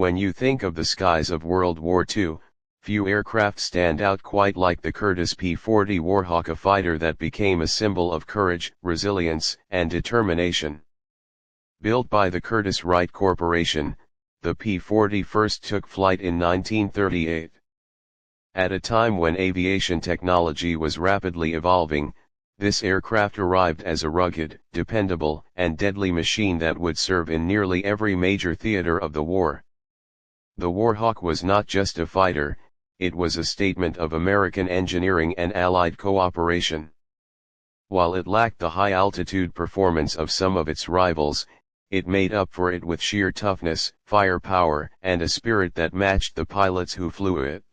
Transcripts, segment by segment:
When you think of the skies of World War II, few aircraft stand out quite like the Curtiss P-40 Warhawk, a fighter that became a symbol of courage, resilience, and determination. Built by the Curtiss-Wright Corporation, the P-40 first took flight in 1938. At a time when aviation technology was rapidly evolving, this aircraft arrived as a rugged, dependable, and deadly machine that would serve in nearly every major theater of the war. The Warhawk was not just a fighter, it was a statement of American engineering and Allied cooperation. While it lacked the high-altitude performance of some of its rivals, it made up for it with sheer toughness, firepower, and a spirit that matched the pilots who flew it.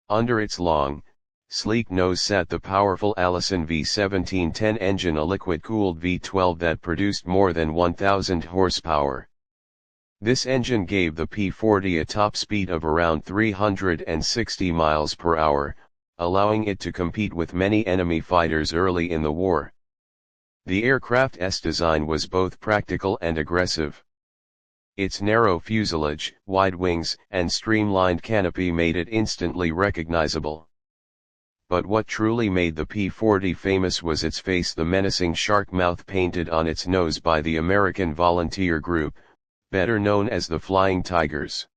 Under its long, sleek nose sat the powerful Allison V-1710 engine, a liquid-cooled V-12 that produced more than 1,000 horsepower. This engine gave the P-40 a top speed of around 360 miles per hour, allowing it to compete with many enemy fighters early in the war. The aircraft's design was both practical and aggressive. Its narrow fuselage, wide wings, and streamlined canopy made it instantly recognizable. But what truly made the P-40 famous was its face, the menacing shark mouth painted on its nose by the American volunteer group, better known as the Flying Tigers.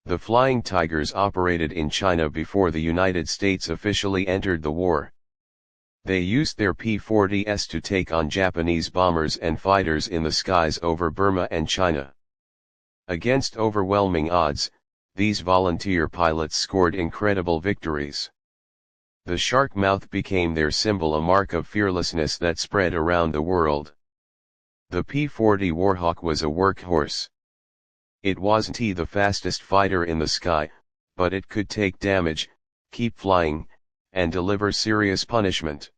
The Flying Tigers operated in China before the United States officially entered the war. They used their P-40s to take on Japanese bombers and fighters in the skies over Burma and China. Against overwhelming odds, these volunteer pilots scored incredible victories. The shark mouth became their symbol, a mark of fearlessness that spread around the world. The P-40 Warhawk was a workhorse. It wasn't the fastest fighter in the sky, but it could take damage, keep flying, and deliver serious punishment.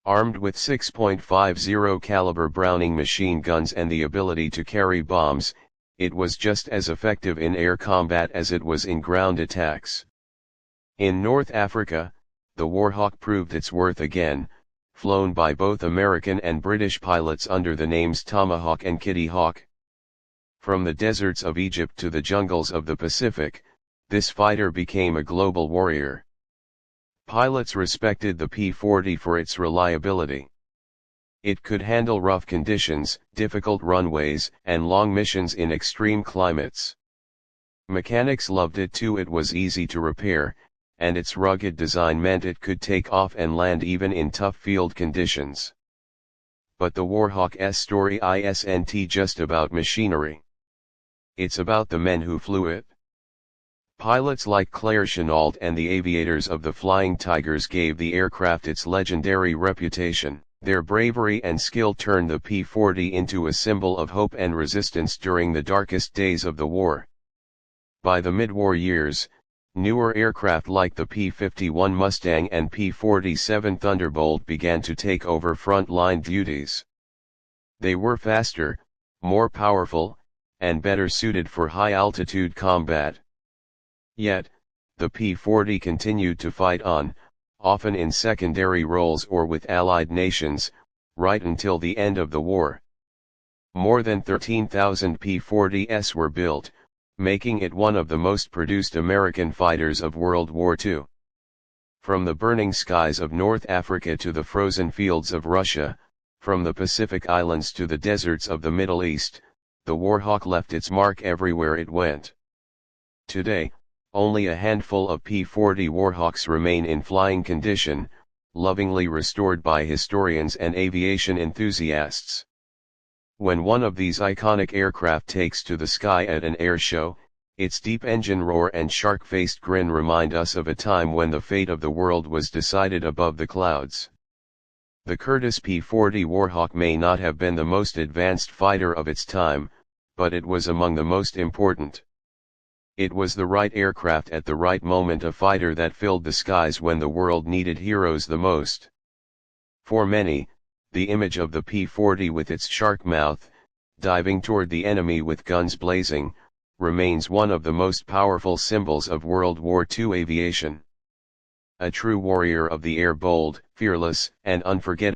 Armed with 6.50 caliber Browning machine guns and the ability to carry bombs, it was just as effective in air combat as it was in ground attacks. In North Africa, the Warhawk proved its worth again, flown by both American and British pilots under the names Tomahawk and Kitty Hawk. From the deserts of Egypt to the jungles of the Pacific, this fighter became a global warrior. Pilots respected the P-40 for its reliability. It could handle rough conditions, difficult runways, and long missions in extreme climates. Mechanics loved it too. It was easy to repair, and its rugged design meant it could take off and land even in tough field conditions. But the Warhawk's story isn't just about machinery. It's about the men who flew it. Pilots like Claire Chennault and the aviators of the Flying Tigers gave the aircraft its legendary reputation. Their bravery and skill turned the P-40 into a symbol of hope and resistance during the darkest days of the war. By the mid-war years, newer aircraft like the P-51 Mustang and P-47 Thunderbolt began to take over front-line duties. They were faster, more powerful, and better suited for high-altitude combat. Yet, the P-40 continued to fight on, often in secondary roles or with Allied nations, right until the end of the war. More than 13,000 P-40s were built, making it one of the most produced American fighters of World War II. From the burning skies of North Africa to the frozen fields of Russia, from the Pacific Islands to the deserts of the Middle East, the Warhawk left its mark everywhere it went. Today, only a handful of P-40 Warhawks remain in flying condition, lovingly restored by historians and aviation enthusiasts. When one of these iconic aircraft takes to the sky at an air show, its deep engine roar and shark-faced grin remind us of a time when the fate of the world was decided above the clouds. The Curtiss P-40 Warhawk may not have been the most advanced fighter of its time, but it was among the most important. It was the right aircraft at the right moment, a fighter that filled the skies when the world needed heroes the most. For many, the image of the P-40 with its shark mouth, diving toward the enemy with guns blazing, remains one of the most powerful symbols of World War II aviation. A true warrior of the air, bold, fearless, and unforgettable.